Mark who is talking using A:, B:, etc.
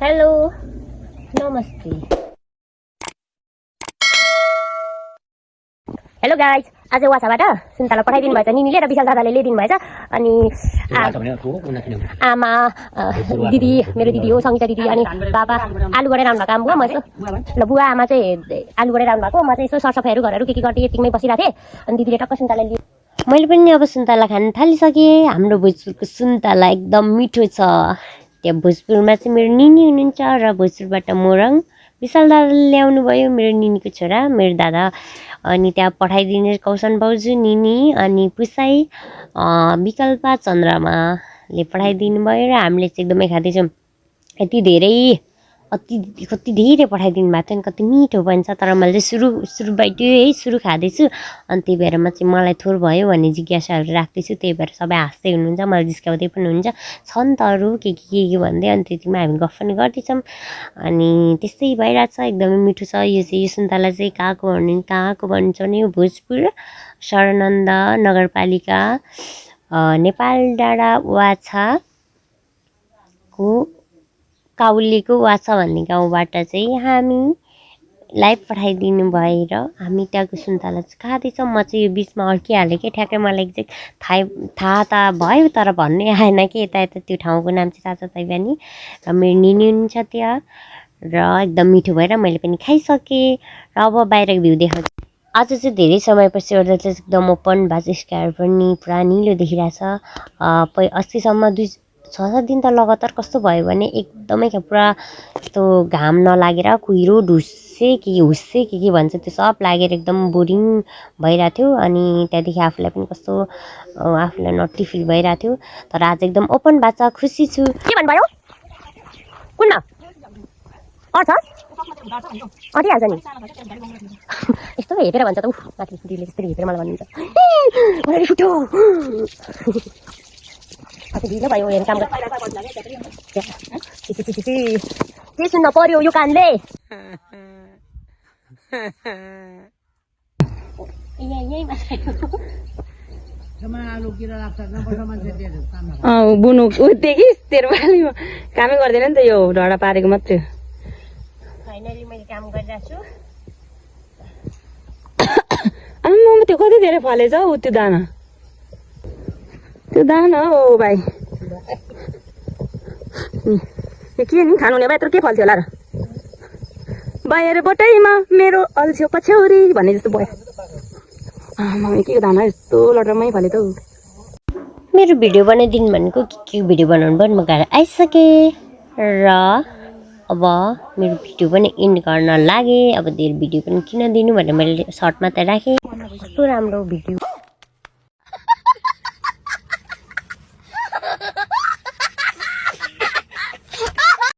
A: hello नमस्ते hello guys आज वासाबाट सुन्तला पठाइदिनु भएछ निनीले र विशाल दादाले ल्याइदिनु भएछ अनि आमा दिदी मेरो दिदी हो सङ्गीता दिदी अनि बाबा आलु गरेर आउनु भएको आमा म यसो ल बुवा आमा चाहिँ आलु गरेर आउनु भएको म चाहिँ यसो सरसफाइहरू घरहरू के गर्दै यतिमै बसिरहेको थिएँ अनि दिदीले टक्क सुन्तला लियो मैले पनि अब सुन्तला खान थालिसकेँ हाम्रो भोजपुरको सुन्तला एकदम मिठो छ त्यहाँ भोजपुरमा चाहिँ मेरो निनी हुनुहुन्छ र भोजपुरबाट मोरङ विशाल दादाले ल्याउनु भयो मेरो निनीको छोरा मेरो दादा अनि त्यहाँ पठाइदिने कौशन भाउजू निनी अनि पुसाई विकल्प चन्द्रमाले पठाइदिनु भयो र हामीले चाहिँ एकदमै खाँदैछौँ यति धेरै कति धेरै पठाइदिनु भएको थियो नि कति मिठो पनि छ तर मैले चाहिँ सुरुबाइटै है सुरु खाँदैछु अनि त्यही भएर म चाहिँ मलाई थोर भयो भन्ने जिज्ञासाहरू राख्दैछु त्यही भएर सबै हाँस्दै हुनुहुन्छ मलाई जिस्काउँदै पनि हुन्छ छ नि त अरू के भन्दै अनि त्यतिमा हामी गफ पनि गर्दैछौँ अनि त्यस्तै भइरहेछ एकदमै मिठो छ यो सुन्तला चाहिँ कहाँको भन्छ भने भोजपुर शरणानन्द नगरपालिका नेपाल डाँडा वाछाको काउलीको वाछा भन्ने गाउँबाट चाहिँ हामीलाई पठाइदिनु भएर हामी त्यहाँको सुन्तला चाहिँ खाँदैछौँ म चाहिँ यो बिचमा अड्किहालेँ कि ठ्याक्कै मलाई चाहिँ थाहा त भयो तर भन्नै आएन कि यता त्यो ठाउँको नाम चाहिँ थाहा छ तैवानी र मेरो निनी हुनुहुन्छ त्यहाँ र एकदम मिठो भएर मैले पनि खाइसकेँ र अब बाहिरको भ्यू देखाउँछु आज चाहिँ धेरै समयपछि ओर्दा चाहिँ एकदम ओपन भएको स्काई पनि पुरा निलो देखिरहेछ अस्तिसम्म 6-7 दिन त लगातार कस्तो भयो भने एकदमै पुरा यस्तो घाम नलागेर कुहिरो ढुस्से हुस्से के भन्छ त्यो सब लागेर एकदम बोरिङ भइरहेको थियो अनि त्यहाँदेखि आफूलाई पनि कस्तो आफूलाई नटी फिल भइरहेको थियो तर आज एकदम ओपन भएको छ खुसी छु के भन्नुभयो कुन छ अटिहाल्छ नि यस्तो हेरेर भन्छ त माथि दिदीले त्यस्तै हेरेर मलाई भन्नुहुन्छ फुट्यो कति ढिलो भयो हेर्ने काम के सुन्न पर्यो यो कानले
B: बुनु देखिस् तेरो बालीमा कामै गर्दैन नि त यो ढडा पारेको मात्रै
A: फाइनली मैले काम गरिरहेको छु
B: आम्मा त्यो कति धेरै फलेछ हौ त्यो दाना हो भाइ के नि खानु हुने भए यत्रो के फल्थ्यो होला र बाहिर बटैमा मेरो अल्छ्यो पछ्यौरी भन्ने जस्तो भयो के दाना यस्तो लटरमै फल्यो त हौ
A: मेरो भिडियो बनाइदिनु भनेको के भिडियो बनाउनु पनि म घर आइसकेँ र अब मेरो भिडियो पनि इन्ड गर्न लागेँ अब धेरै भिडियो पनि किन दिनु भनेर मैले सर्टमा त राखेँ कस्तो राम्रो भिडियो